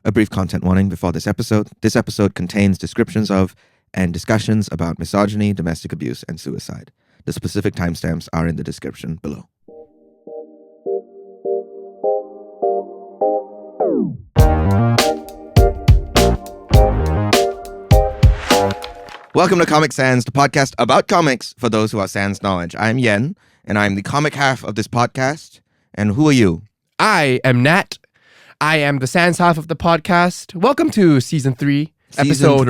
A brief content warning before this episode. This episode contains descriptions of and discussions about misogyny, domestic abuse, and suicide. The specific timestamps are in the description below. Welcome to Comic Sans, the podcast about comics for those who are sans knowledge. I'm Yen, and I'm the comic half of this podcast. And who are you? I am Nat. I am the sans half of the podcast. Welcome to Season 3, Episode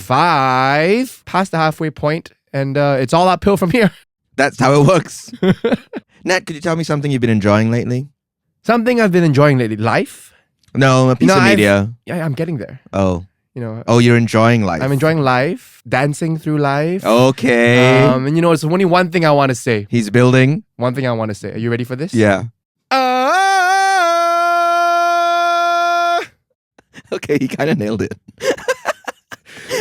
5. Past the halfway point, and it's all uphill from here. That's how it works. Nat, could you tell me something you've been enjoying lately? Something I've been enjoying lately. Life? No, a piece of media. Yeah, I'm getting there. Oh. Oh, you're enjoying life. I'm enjoying life, dancing through life. Okay. And there's only one thing I want to say. He's building. One thing I want to say. Are you ready for this? Yeah. Okay, he kind of nailed it.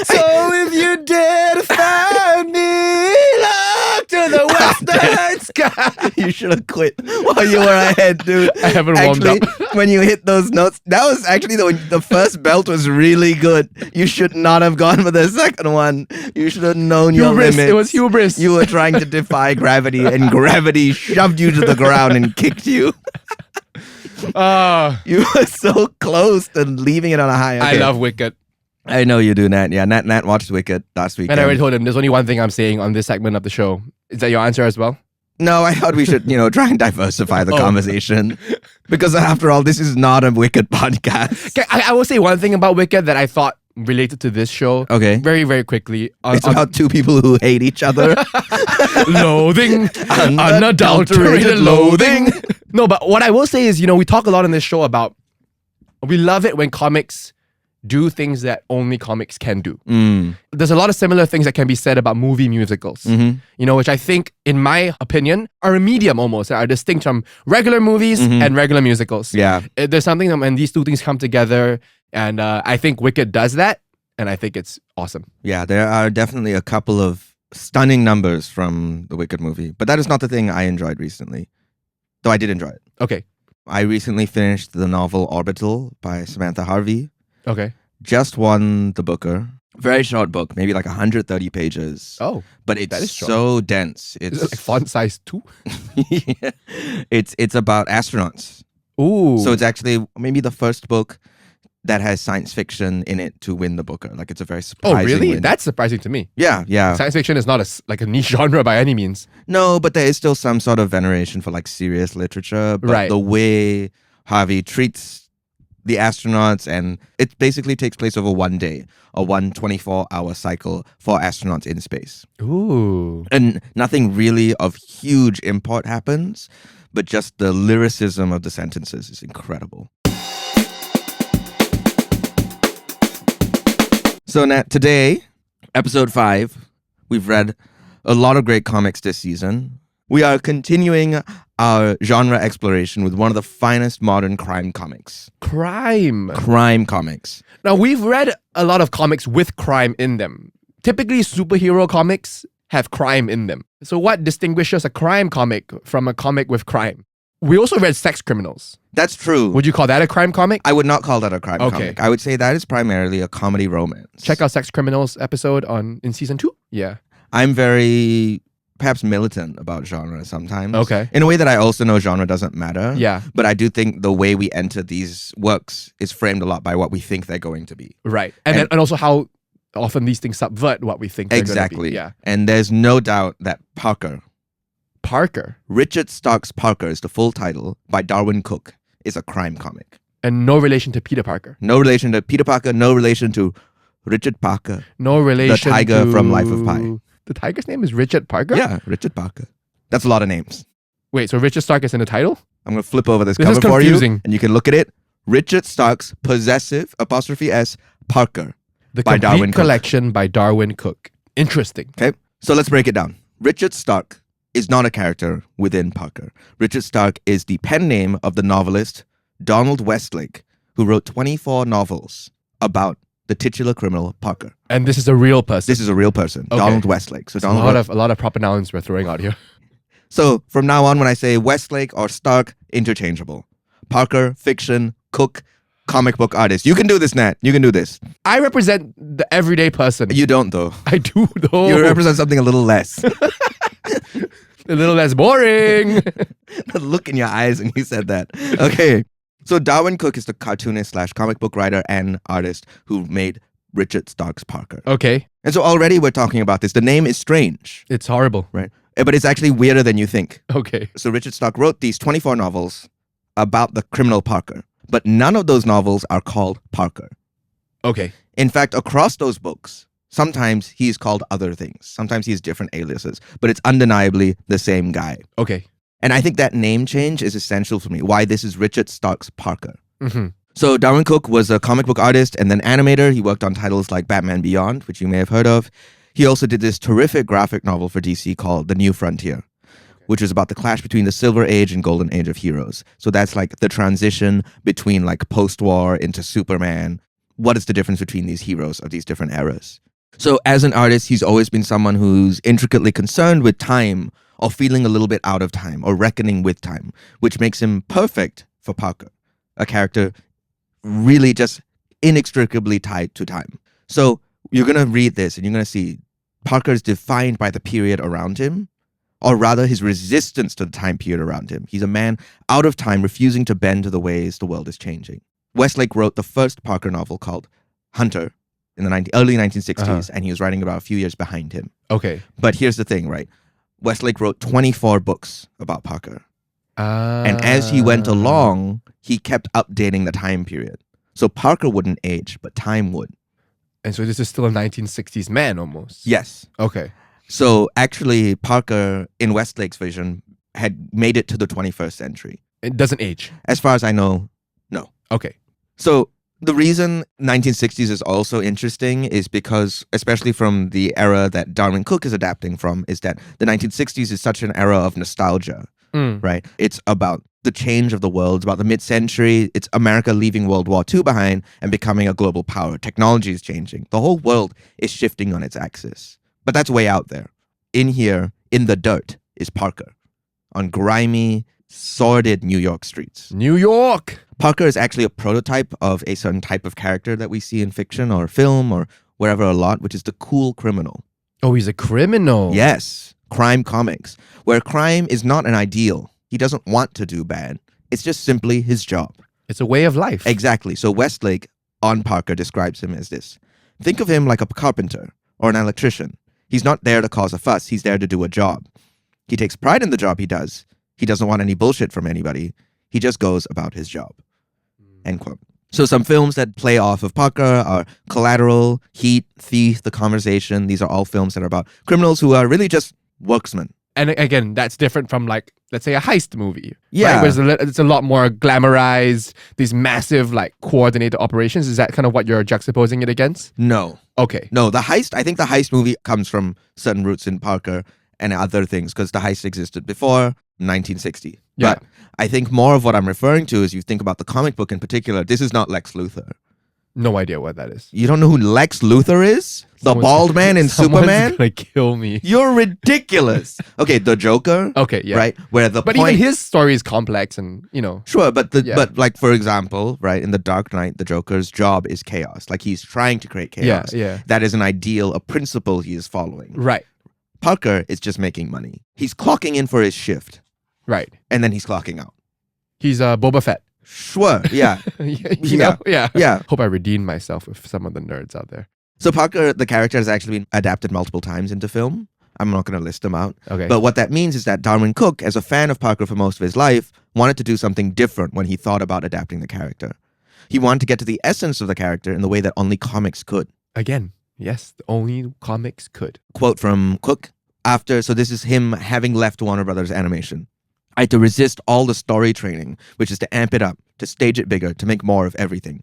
So if you dare to find me, look to the western sky. You should have quit while you were ahead, dude. I haven't warmed up. When you hit those notes, that was actually the first belt was really good. You should not have gone for the second one. You should have known your limits. It was hubris. You were trying to defy gravity, and gravity shoved you to the ground and kicked you. You were so close to leaving it on a high. Okay. I love Wicked. I know you do, Nat. Yeah, Nat watched Wicked last week. And I already told him there's only one thing I'm saying on this segment of the show. Is that your answer as well? No, I thought we should, try and diversify the conversation. Because after all, this is not a Wicked podcast. Okay, I will say one thing about Wicked that I thought related to this show. Okay. Very, very quickly. It's about two people who hate each other. Loathing. Unadulterated loathing. No, but what I will say is, we talk a lot in this show about, we love it when comics do things that only comics can do. There's a lot of similar things that can be said about movie musicals, which I think, in my opinion, are a medium almost, are distinct from regular movies and regular musicals. Yeah. There's something that when these two things come together, and I think Wicked does that, and I think it's awesome. Yeah, there are definitely a couple of stunning numbers from the Wicked movie, but that is not the thing I enjoyed recently, though I did enjoy it. Okay. I recently finished the novel Orbital by Samantha Harvey. Okay. Just won the Booker. Very short book, maybe like 130 pages. Oh, but it's so dense. Is it like font size 2? Yeah. It's about astronauts. Ooh. So it's actually maybe the first book that has science fiction in it to win the Booker. Like, it's a very surprising Oh, really? win. That's surprising to me. Yeah. Science fiction is not a niche genre by any means. No, but there is still some sort of veneration for like serious literature. But right. The way Harvey treats the astronauts, and it basically takes place over one day, a 24-hour cycle for astronauts in space. Ooh. And nothing really of huge import happens, but just the lyricism of the sentences is incredible. So Nat, today, episode 5, we've read a lot of great comics this season. We are continuing our genre exploration with one of the finest modern crime comics. Crime comics. Now, we've read a lot of comics with crime in them. Typically, superhero comics have crime in them. So what distinguishes a crime comic from a comic with crime? We also read sex criminals. That's true. Would you call that a crime comic? I would not call that a crime comic. I would say that is primarily a comedy romance. Check out Sex Criminals episode in season 2. Yeah. I'm very perhaps militant about genre sometimes. Okay. In a way that I also know genre doesn't matter. Yeah. But I do think the way we enter these works is framed a lot by what we think they're going to be. Right. And also how often these things subvert what we think they're going to be. Yeah. And there's no doubt that Parker, Richard Stark's Parker is the full title, by Darwyn Cooke, is a crime comic. And no relation to Peter Parker. No relation to Peter Parker, no relation to Richard Parker. No relation the tiger to... from Life of Pi. The tiger's name is Richard Parker? Yeah, Richard Parker. That's a lot of names. Wait, so Richard Stark is in the title? I'm going to flip over this cover for you, and you can look at it. Richard Stark's possessive, '(S) Parker. The by complete Darwyn collection Cooke. by Darwyn Cooke. Interesting. Okay, so let's break it down. Richard Stark is not a character within Parker. Richard Stark is the pen name of the novelist Donald Westlake, who wrote 24 novels about the titular criminal Parker. And this is a real person? This is a real person, okay. Donald Westlake. So a lot of proper nouns we're throwing out here. So from now on, when I say Westlake or Stark, interchangeable. Parker, fiction, Cooke, comic book artist. You can do this, Nat. You can do this. I represent the everyday person. You don't, though. I do, though. You represent something a little less. A little less boring. The look in your eyes when you said that. Okay. So Darwyn Cooke is the cartoonist / comic book writer and artist who made Richard Stark's Parker. Okay. And so already we're talking about this. The name is strange, It's horrible. right? But it's actually weirder than you think. Okay. So Richard Stark wrote these 24 novels about the criminal Parker, but none of those novels are called Parker. Okay. In fact, across those books, sometimes he's called other things. Sometimes he's different aliases, but it's undeniably the same guy. Okay. And I think that name change is essential for me, why this is Richard Stark's Parker. Mm-hmm. So Darwyn Cooke was a comic book artist and then animator. He worked on titles like Batman Beyond, which you may have heard of. He also did this terrific graphic novel for DC called The New Frontier, which was about the clash between the Silver Age and Golden Age of heroes. So that's like the transition between like post-war into Superman. What is the difference between these heroes of these different eras? So as an artist, he's always been someone who's intricately concerned with time or feeling a little bit out of time or reckoning with time, which makes him perfect for Parker, a character really just inextricably tied to time. So you're going to read this and you're going to see Parker is defined by the period around him, or rather his resistance to the time period around him. He's a man out of time, refusing to bend to the ways the world is changing. Westlake wrote the first Parker novel called Hunter in the early 1960s, and he was writing about a few years behind him. Okay. But here's the thing, right? Westlake wrote 24 books about Parker. And as he went along, he kept updating the time period. So Parker wouldn't age, but time would. And so this is still a 1960s man almost. Yes. Okay. So actually, Parker, in Westlake's vision, had made it to the 21st century. It doesn't age. As far as I know, no. Okay. So the reason 1960s is also interesting is because, especially from the era that Darwyn Cooke is adapting from, is that the 1960s is such an era of nostalgia, right? It's about the change of the world. It's about the mid-century. It's America leaving World War II behind and becoming a global power. Technology is changing. The whole world is shifting on its axis. But that's way out there. In here, in the dirt, is Parker on grimy, sordid New York streets. New York! Parker is actually a prototype of a certain type of character that we see in fiction or film or wherever a lot, which is the cool criminal. Oh, he's a criminal. Yes, crime comics, where crime is not an ideal. He doesn't want to do bad. It's just simply his job. It's a way of life. Exactly. So Westlake on Parker describes him as this. Think of him like a carpenter or an electrician. He's not there to cause a fuss. He's there to do a job. He takes pride in the job he does. He doesn't want any bullshit from anybody. He just goes about his job. End quote. So some films that play off of Parker are Collateral, Heat, Thief, The Conversation. These are all films that are about criminals who are really just worksmen. And again, that's different from, like, let's say a heist movie. Yeah. Right? Where it's a lot more glamorized, these massive, like, coordinated operations. Is that kind of what you're juxtaposing it against? No. Okay. No, I think the heist movie comes from certain roots in Parker and other things because the heist existed before 1960. Yeah. But I think more of what I'm referring to is you think about the comic book in particular. This is not Lex Luthor. No idea what that is. You don't know who Lex Luthor is? The bald man in Someone's Superman? gonna kill me. You're ridiculous. Okay, the Joker. Okay, yeah. Right? Where the But point... even his story is complex and, you know. Sure, but but like, for example, right, in The Dark Knight, the Joker's job is chaos. Like, he's trying to create chaos. Yeah. That is an ideal, a principle he is following. Right. Parker is just making money. He's clocking in for his shift. Right. And then he's clocking out. He's Boba Fett. Sure, yeah. you know? Yeah. Yeah. Hope I redeemed myself with some of the nerds out there. So Parker, the character, has actually been adapted multiple times into film. I'm not going to list them out. Okay. But what that means is that Darwyn Cooke, as a fan of Parker for most of his life, wanted to do something different when he thought about adapting the character. He wanted to get to the essence of the character in the way that only comics could. Again, yes, only comics could. Quote from Cooke, so this is him having left Warner Brothers Animation. I had to resist all the story training, which is to amp it up, to stage it bigger, to make more of everything.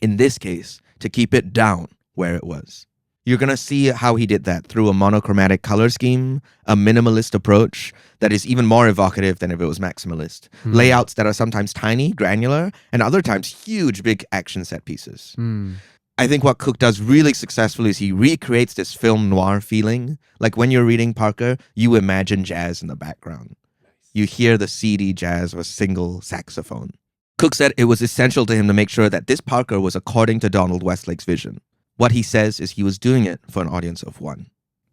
In this case, to keep it down where it was. You're going to see how he did that through a monochromatic color scheme, a minimalist approach that is even more evocative than if it was maximalist. Layouts that are sometimes tiny, granular, and other times huge, big action set pieces. I think what Cooke does really successfully is he recreates this film noir feeling. Like when you're reading Parker, you imagine jazz in the background. You hear the seedy jazz of a single saxophone. Cooke said it was essential to him to make sure that this Parker was according to Donald Westlake's vision. What he says is he was doing it for an audience of one.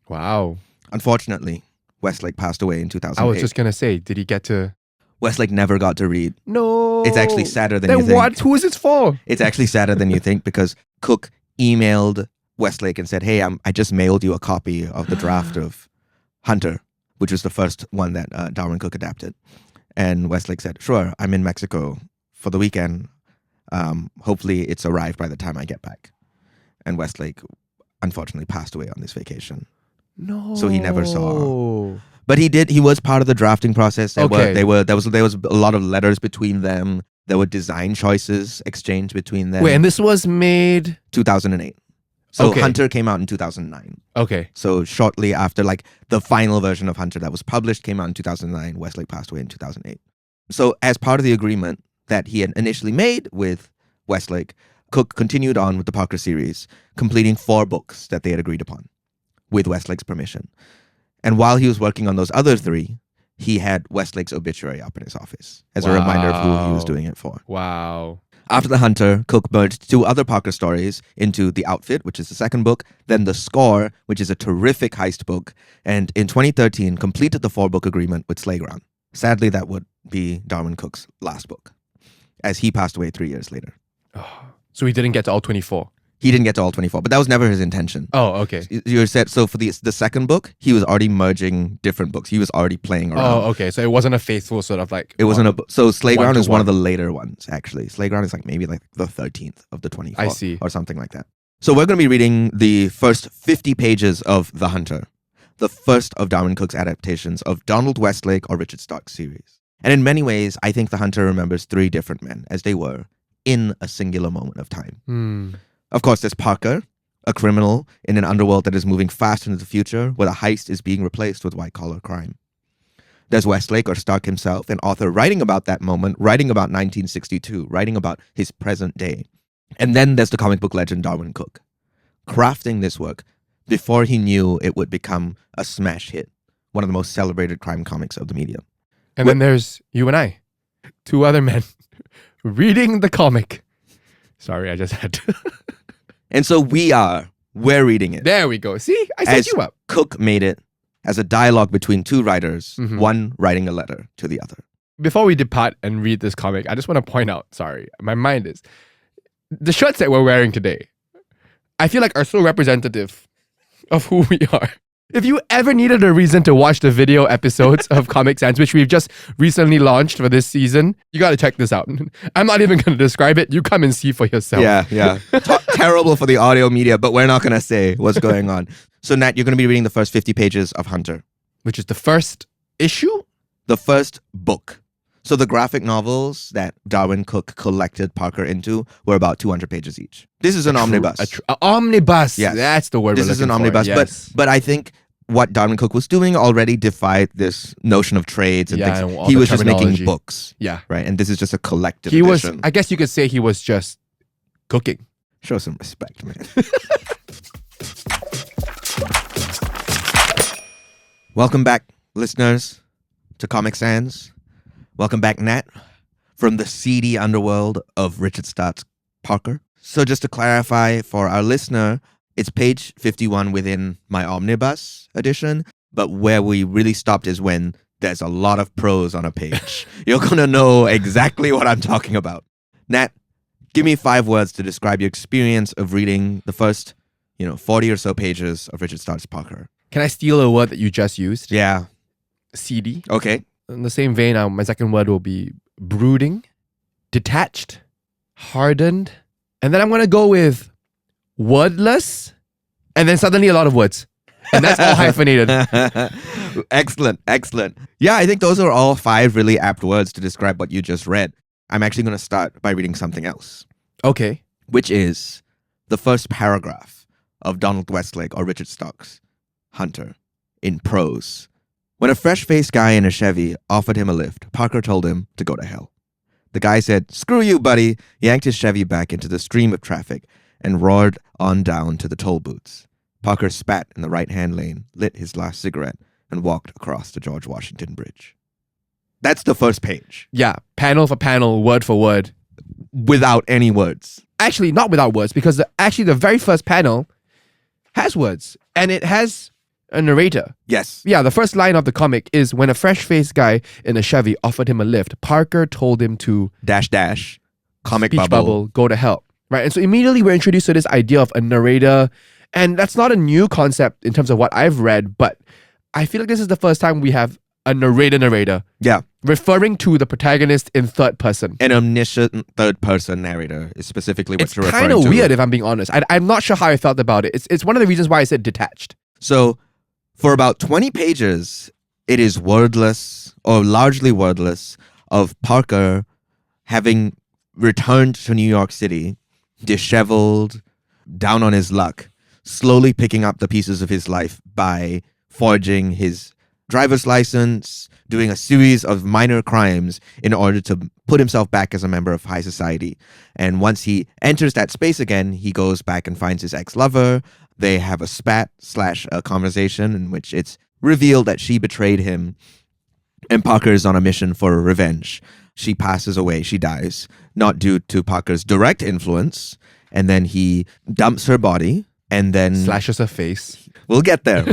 Wow. Unfortunately, Westlake passed away in 2008. I was just going to say, did he get to... Westlake never got to read. No. It's actually sadder than you Then think. what? Who is it for? It's actually sadder than you think because Cooke emailed Westlake and said, hey, I just mailed you a copy of the draft of Hunter, which was the first one that Darwyn Cooke adapted. And Westlake said, sure, I'm in Mexico for the weekend. Hopefully it's arrived by the time I get back. And Westlake unfortunately passed away on this vacation. No. So he never saw. But he was part of the drafting process. There was a lot of letters between them. There were design choices exchanged between them. Wait, and this was made 2008. So Okay. Hunter came out in 2009. Okay. So shortly after, like, the final version of Hunter that was published came out in 2009. Westlake passed away in 2008. So as part of the agreement that he had initially made with Westlake, Cooke continued on with the Parker series, completing 4 books that they had agreed upon with Westlake's permission. And while he was working on those other 3, he had Westlake's obituary up in his office as a reminder of who he was doing it for. Wow. After The Hunter, Cooke merged 2 other Parker stories into The Outfit, which is the second book, then The Score, which is a terrific heist book, and in 2013 completed the 4-book agreement with Slayground. Sadly, that would be Darwyn Cooke's last book, as he passed away 3 years later. So he didn't get to all 24? He didn't get to all 24, but that was never his intention. Oh, okay. You said, so for the second book, he was already merging different books. He was already playing around. Oh, okay. So it wasn't a faithful sort of like... It wasn't a... So Slayground is one one-to-one. of the later ones, actually. Slayground is maybe the 13th of the 24. I see. Or something like that. So we're going to be reading the first 50 pages of The Hunter, the first of Darwyn Cooke's adaptations of Donald Westlake or Richard Stark's series. And in many ways, I think The Hunter remembers 3 different men as they were in a singular moment of time. Of course, there's Parker, a criminal in an underworld that is moving fast into the future, where the heist is being replaced with white-collar crime. There's Westlake, or Stark himself, an author writing about that moment, writing about 1962, writing about his present day. And then there's the comic book legend Darwyn Cooke, crafting this work before he knew it would become a smash hit, one of the most celebrated crime comics of the medium. And then there's you and I, 2 other men, reading the comic. Sorry, I just had to. And so we're reading it. There we go. See, I set you up. Cooke made it as a dialogue between 2 writers, Mhm. one writing a letter to the other. Before we depart and read this comic, I just want to point out, sorry, my mind is, the shirts that we're wearing today, I feel like are so representative of who we are. If you ever needed a reason to watch the video episodes of Comic Sans, which we've just recently launched for this season, you got to check this out. I'm not even going to describe it. You come and see for yourself. Yeah. Terrible for the audio media, but we're not going to say what's going on. So, Nat, you're going to be reading the first 50 pages of Hunter. Which is the first issue? The first book. So the graphic novels that Darwyn Cooke collected Parker into were about 200 pages each. This is an omnibus. A omnibus. Yes. That's the word This we're is an looking omnibus, for. Yes. but I think what Darwyn Cooke was doing already defied this notion of trades and Yeah, things. and all He the was just making terminology. books, Yeah. right? And this is just a collective He was, edition. I guess you could say he was just cooking. Show some respect, man. Welcome back, listeners, to Comic Sans. Welcome back, Nat, from the seedy underworld of Richard Stark's Parker. So just to clarify for our listener, it's page 51 within my omnibus edition, but where we really stopped is when there's a lot of prose on a page. You're going to know exactly what I'm talking about. Nat, give me 5 words to describe your experience of reading the first, 40 or so pages of Richard Stark's Parker. Can I steal a word that you just used? Yeah. Seedy. Okay. In the same vein, my second word will be brooding, detached, hardened, and then I'm going to go with wordless, and then suddenly a lot of words. And that's all hyphenated. Excellent. Yeah, I think those are all 5 really apt words to describe what you just read. I'm actually going to start by reading something else, Okay. which is the first paragraph of Donald Westlake or Richard Stark's Hunter in prose. When a fresh-faced guy in a Chevy offered him a lift, Parker told him to go to hell. The guy said, "Screw you, buddy," yanked his Chevy back into the stream of traffic and roared on down to the toll booths. Parker spat in the right-hand lane, lit his last cigarette, and walked across the George Washington Bridge. That's the first page. Yeah, panel for panel, word for word. Without any words. Actually, not without words, because the very first panel has words. And it has a narrator. Yes. Yeah, the first line of the comic is, when a fresh-faced guy in a Chevy offered him a lift, Parker told him to... .. Comic speech bubble. Go to hell. Right? And so immediately we're introduced to this idea of a narrator. And that's not a new concept in terms of what I've read, but I feel like this is the first time we have a narrator. Yeah. Referring to the protagonist in third person. An omniscient third-person narrator is specifically what you're referring to. It's kind of weird, if I'm being honest. I'm not sure how I felt about it. It's one of the reasons why I said detached. So, for about 20 pages, it is wordless, or largely wordless, of Parker having returned to New York City, disheveled, down on his luck, slowly picking up the pieces of his life by forging his driver's license, doing a series of minor crimes in order to put himself back as a member of high society. And once he enters that space again, he goes back and finds his ex-lover. They have a spat/a conversation in which it's revealed that she betrayed him, and Parker is on a mission for revenge. She passes away, she dies, not due to Parker's direct influence, and then he dumps her body, and then... slashes her face. We'll get there.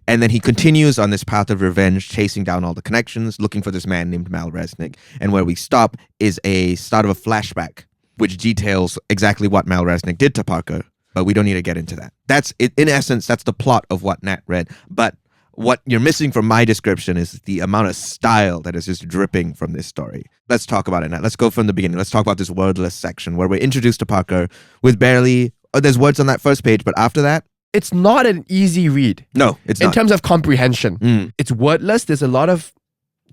And then he continues on this path of revenge, chasing down all the connections, looking for this man named Myle Resnick. And where we stop is a start of a flashback, which details exactly what Myle Resnick did to Parker. But we don't need to get into that. That's it. In essence, that's the plot of what Nat read. But what you're missing from my description is the amount of style that is just dripping from this story. Let's talk about it, Nat. Let's go from the beginning. Let's talk about this wordless section where we're introduced to Parker with barely... Oh, there's words on that first page, but after that... It's not an easy read. No, it's not. In terms of comprehension. It's wordless. There's a lot of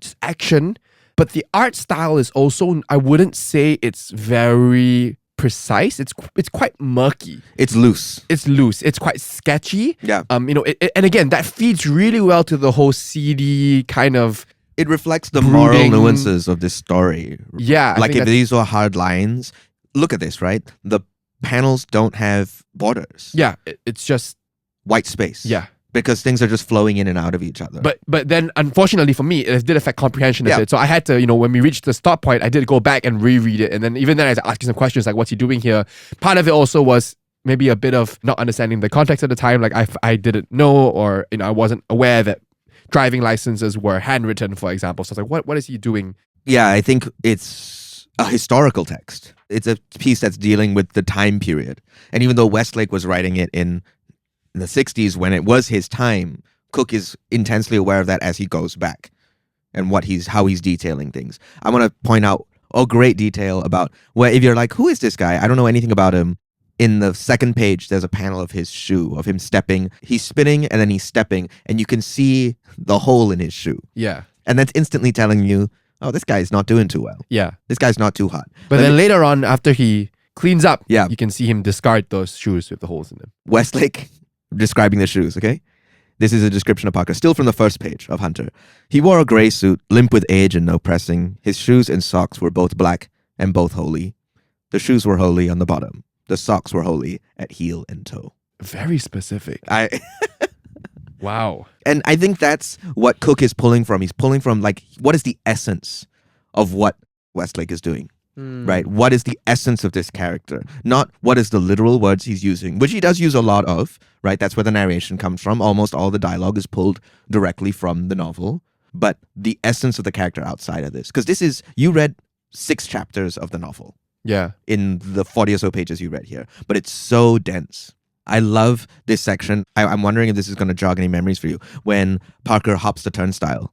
just action. But the art style is also, I wouldn't say it's very precise. It's quite murky. It's loose. It's quite sketchy. Yeah. And again, that feeds really well to the whole seedy kind of... It reflects the brooding moral nuances of this story. Yeah. Like if these were hard lines, look at this, right? The panels don't have borders. Yeah, it's just white space. Yeah. Because things are just flowing in and out of each other. But then, unfortunately for me, it did affect comprehension a bit. So I had to, when we reached the stop point, I did go back and reread it. And then even then I was asking some questions like, what's he doing here? Part of it also was maybe a bit of not understanding the context at the time. Like I didn't know, or I wasn't aware that driving licenses were handwritten, for example. So I was like, what is he doing? Yeah, I think it's a historical text. It's a piece that's dealing with the time period. And even though Westlake was writing it in the 60s when it was his time, Cooke is intensely aware of that as he goes back and how he's detailing things. I want to point out a great detail about where if you're like, who is this guy? I don't know anything about him. In the second page, there's a panel of his shoe, of him stepping. He's spinning and then he's stepping, and you can see the hole in his shoe. Yeah. And that's instantly telling you, oh, this guy's not doing too well. Yeah. This guy's not too hot. But then later on, after he cleans up, yeah, you can see him discard those shoes with the holes in them. Westlake describing the shoes, okay? This is a description of Parker, still from the first page of Hunter. He wore a gray suit, limp with age and no pressing. His shoes and socks were both black and both holy. The shoes were holy on the bottom. The socks were holy at heel and toe. Very specific. Wow. And I think that's what Cooke is pulling from. He's pulling from, like, what is the essence of what Westlake is doing? Right? What is the essence of this character? Not what is the literal words he's using, which he does use a lot of, right? That's where the narration comes from. Almost all the dialogue is pulled directly from the novel. But the essence of the character outside of this. Because you read 6 chapters of the novel. Yeah. In the 40 or so pages you read here. But it's so dense. I love this section. I'm wondering if this is going to jog any memories for you. When Parker hops the turnstile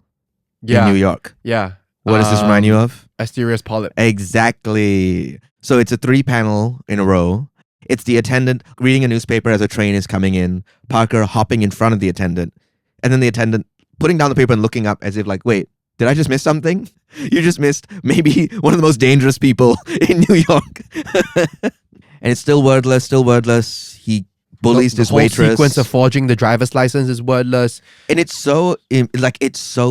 in New York. Yeah. What does this remind you of? Asterios Polyp. Exactly. So it's a 3-panel in a row. It's the attendant reading a newspaper as a train is coming in. Parker hopping in front of the attendant. And then the attendant putting down the paper and looking up as if like, wait, did I just miss something? You just missed maybe one of the most dangerous people in New York. And it's still wordless. He bullies this waitress. The whole sequence of forging the driver's license is wordless. And it's so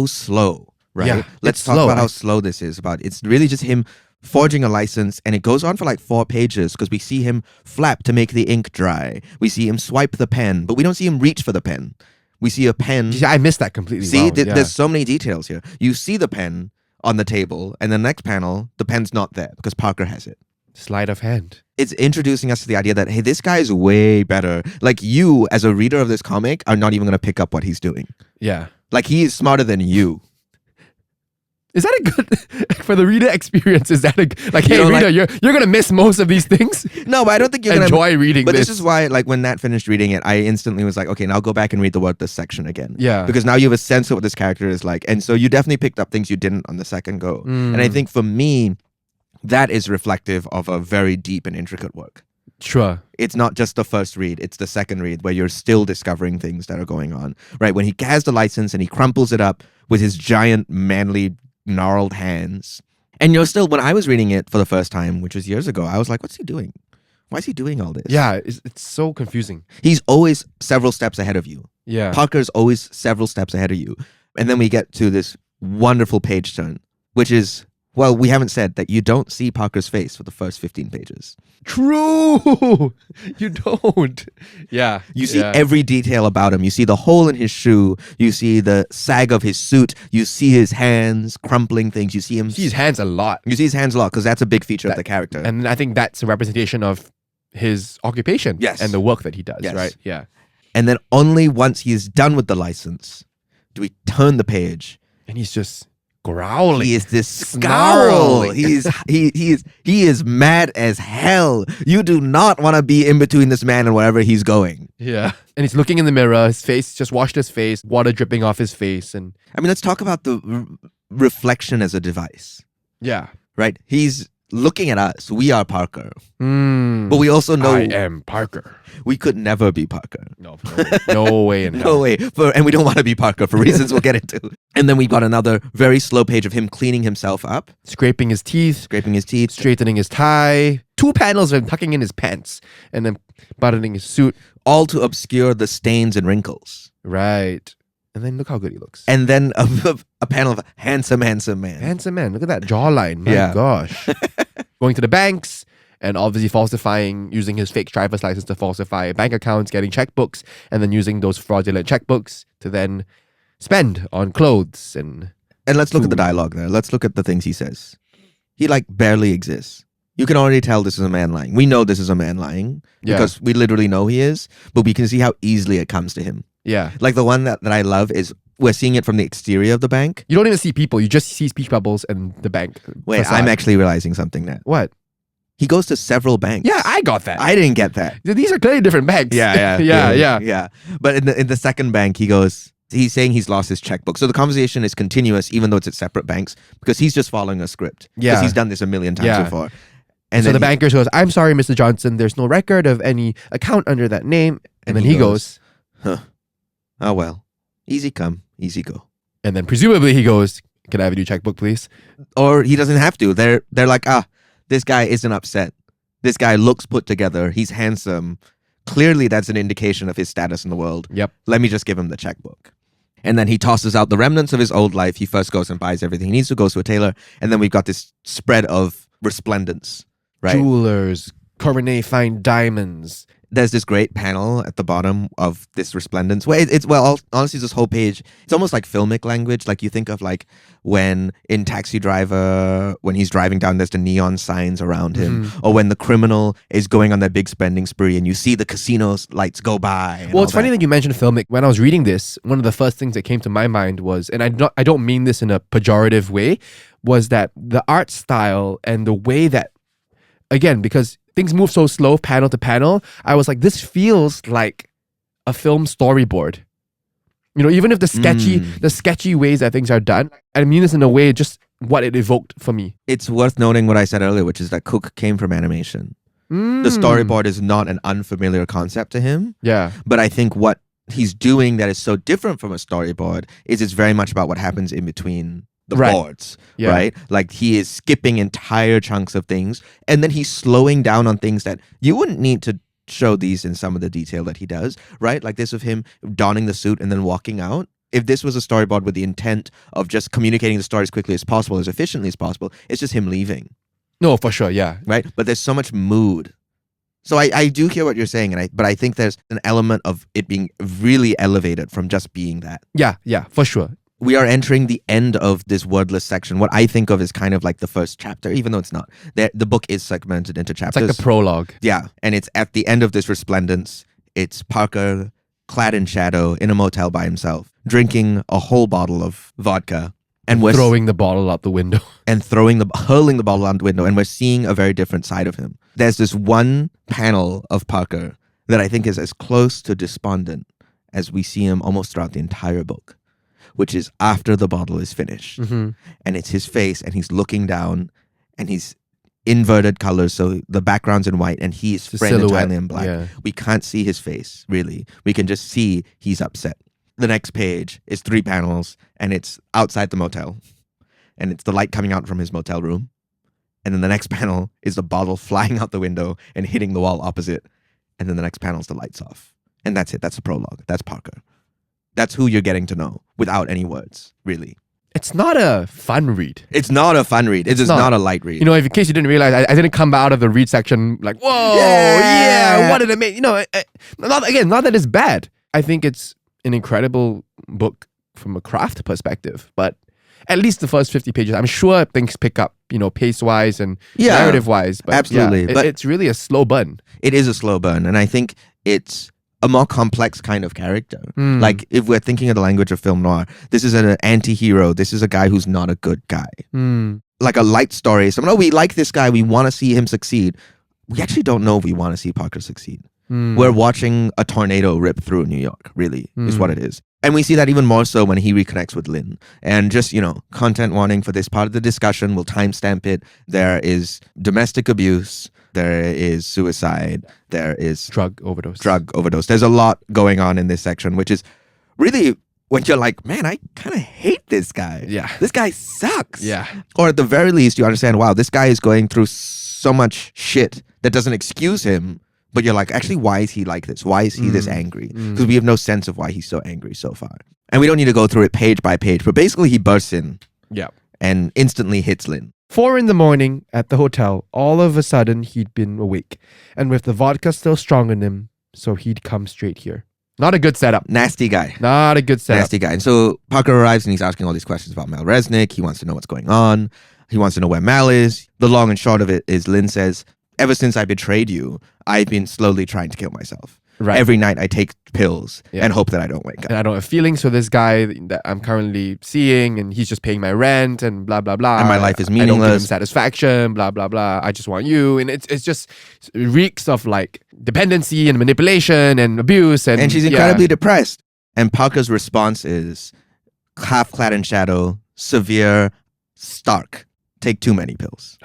slow. Right? Yeah, Let's talk about how slow this is. It's really just him forging a license, and it goes on for like 4 pages because we see him flap to make the ink dry. We see him swipe the pen, but we don't see him reach for the pen. We see a pen. I missed that completely. See, Wow, there's so many details here. You see the pen on the table, and the next panel, the pen's not there because Parker has it. Sleight of hand. It's introducing us to the idea that, hey, this guy is way better. Like, you, as a reader of this comic, are not even going to pick up what he's doing. Yeah. Like, he is smarter than you. Is that a good for the reader experience? Is that like, hey, You know, reader, like- you're gonna miss most of these things. No, but I don't think you're going to Enjoy reading But this. this is why, like, when Nat finished reading it, I instantly was like, okay, now go back and read this section again. Yeah. Because now you have a sense of what this character is like. And so you definitely picked up things you didn't on the second go. Mm. And I think for me, that is reflective of a very deep and intricate work. Sure. It's not just the first read, it's the second read where you're still discovering things that are going on. Right? When he has the license and he crumples it up with his giant, manly, gnarled hands. And you're still, when I was reading it for the first time, which was years ago, I was like, what's he doing? Why is he doing all this? Yeah, it's so confusing. He's always several steps ahead of you. Yeah. Parker's always several steps ahead of you. And then we get to this wonderful page turn, which is, well, we haven't said that you don't see Parker's face for the first 15 pages. True. You don't. Yeah. You see every detail about him. You see the hole in his shoe. You see the sag of his suit. You see his hands crumpling things. You see him. You see his hands a lot. You see his hands a lot because that's a big feature of the character. And I think that's a representation of his occupation. Yes. And the work that he does, Yes. right? Yeah. And then only once he is done with the license do we turn the page. And he's just growling. He is this scowl. Snarling. He is mad as hell. You do not want to be in between this man and wherever he's going. Yeah. And he's looking in the mirror. His face, just washed his face, water dripping off his face. And I mean, let's talk about the reflection as a device, yeah. right? He's looking at us. We are Parker. Mm. But we also know I am Parker. we could never be Parker. No way. No way in hell. No way. And we don't want to be Parker for reasons we'll get into. And then we got another very slow page of him cleaning himself up, Scraping his teeth, scraping his teeth. straightening his tie. 2 panels of him tucking in his pants and then buttoning his suit. All to obscure the stains and wrinkles. Right. And then look how good he looks. And then a panel of handsome, handsome man. Handsome man. Look at that jawline. My Yeah. gosh. Going to the banks and obviously falsifying, using his fake driver's license to falsify bank accounts, getting checkbooks, and then using those fraudulent checkbooks to then spend on clothes and And let's look at the Food. dialogue there. Let's look at the things he says. He like barely exists. You can already tell this is a man lying. We know this is a man lying Yeah. because we literally know he is, but we can see how easily it comes to him. yeah. Like the one that I love is we're seeing it from the exterior of the bank. You don't even see people. You just see speech bubbles and the bank. Wait, facade. I'm actually realizing something now. What? He goes to several banks. Yeah, I got that. I didn't get that. These are clearly different banks. Yeah. But in the second bank, he's saying he's lost his checkbook. So the conversation is continuous, even though it's at separate banks, because he's just following a script. Yeah. Because he's done this a million times Yeah. before. And so then the banker goes, "I'm sorry, Mr. Johnson. There's no record of any account under that name." And then he goes, oh well, easy come, easy go. and then presumably he goes, "Can I have a new checkbook, please?" Or he doesn't have to. They're like, this guy isn't upset. This guy looks put together. He's handsome. Clearly, that's an indication of his status in the world. Yep. Let me just give him the checkbook. And then he tosses out the remnants of his old life. He first goes and buys everything he needs to, goes to a tailor. And then we've got this spread of resplendence, right? Jewelers, Coronet fine diamonds. There's this great panel at the bottom of this resplendence. Well, honestly, this whole page, it's almost like filmic language. Like you think of like when in Taxi Driver, when he's driving down, there's the neon signs around him. Or when the criminal is going on their big spending spree and you see the casino's lights go by. and Well, all it's funny that you mentioned filmic. When I was reading this, one of the first things that came to my mind was, and I don't mean this in a pejorative way, was that the art style and the way that, again, because things move so slow, panel to panel, I was like, this feels like a film storyboard. You know, even if the sketchy ways that things are done, I mean this in a way, just what it evoked for me. It's worth noting what I said earlier, which is that Cooke came from animation. The storyboard is not an unfamiliar concept to him. Yeah. But I think what he's doing that is so different from a storyboard is it's very much about what happens in between the Right. boards, Yeah. right? Like he is skipping entire chunks of things and then he's slowing down on things that you wouldn't need to show these in some of the detail that he does, right? Like this of him donning the suit and then walking out. If this was a storyboard with the intent of just communicating the story as quickly as possible, as efficiently as possible, it's just him leaving, No, for sure. Yeah. right? But there's so much mood So I do hear what you're saying, but I think there's an element of it being really elevated from just being that. Yeah, for sure. We are entering the end of this wordless section. What I think of is kind of like the first chapter, even though it's not. The book is segmented into chapters. It's like the prologue. Yeah, and it's at the end of this resplendence. It's Parker clad in shadow in a motel by himself, drinking a whole bottle of vodka. And we're throwing the bottle out the window. And hurling the bottle out the window. And we're seeing a very different side of him. There's this one panel of Parker that I think is as close to despondent as we see him almost throughout the entire book, which is after the bottle is finished. Mm-hmm. And it's his face, and he's looking down, and he's inverted colors, so the background's in white, and he's framed entirely in black. Yeah. We can't see his face, really. We can just see he's upset. The next page is 3 panels, and it's outside the motel. And it's the light coming out from his motel room. And then the next panel is the bottle flying out the window and hitting the wall opposite. And then the next panel is the lights off. And that's it. That's the prologue. That's Parker. That's who you're getting to know without any words, really. It's not a fun read. It's not a fun read. It's not a light read. You know, if in case you didn't realize, I didn't come out of the read section like, whoa, yeah, what did it make? You know, not that it's bad. I think it's an incredible book from a craft perspective, but at least the first 50 pages, I'm sure things pick up, you know, pace-wise and narrative-wise. But absolutely. Yeah, but it's really a slow burn. It is a slow burn, and I think it's a more complex kind of character. Like, if we're thinking of the language of film noir, this is an anti-hero. This is a guy who's not a good guy. Like a light story. So, no, we like this guy. We want to see him succeed. We actually don't know if we want to see Parker succeed. We're watching a tornado rip through New York, really, is what it is. And we see that even more so when he reconnects with Lin. And just, you know, content warning for this part of the discussion, we'll timestamp it. There is domestic abuse. There is suicide. There is drug overdose. There's a lot going on in this section, which is really when you're like, man, I kind of hate this guy. Yeah. This guy sucks. Yeah. Or at the very least, you understand, wow, this guy is going through so much shit that doesn't excuse him. But you're like, actually, why is he like this? Why is he this angry? Because we have no sense of why he's so angry so far. And we don't need to go through it page by page. But basically, he bursts in and instantly hits Lin. 4 a.m. at the hotel, all of a sudden, he'd been awake. And with the vodka still strong in him, so he'd come straight here. Not a good setup. Nasty guy. Not a good setup. Nasty guy. And so Parker arrives and he's asking all these questions about Myle Resnick. He wants to know what's going on. He wants to know where Myle is. The long and short of it is Lin says, ever since I betrayed you, I've been slowly trying to kill myself. Right. Every night I take pills and hope that I don't wake up. And I don't have feelings for this guy that I'm currently seeing, and he's just paying my rent and blah, blah, blah. And my life is I don't give him meaningless. satisfaction, blah, blah, blah. I just want you. And it's just reeks of like dependency and manipulation and abuse. And she's incredibly depressed. And Parker's response is half clad in shadow, severe, stark. Take too many pills.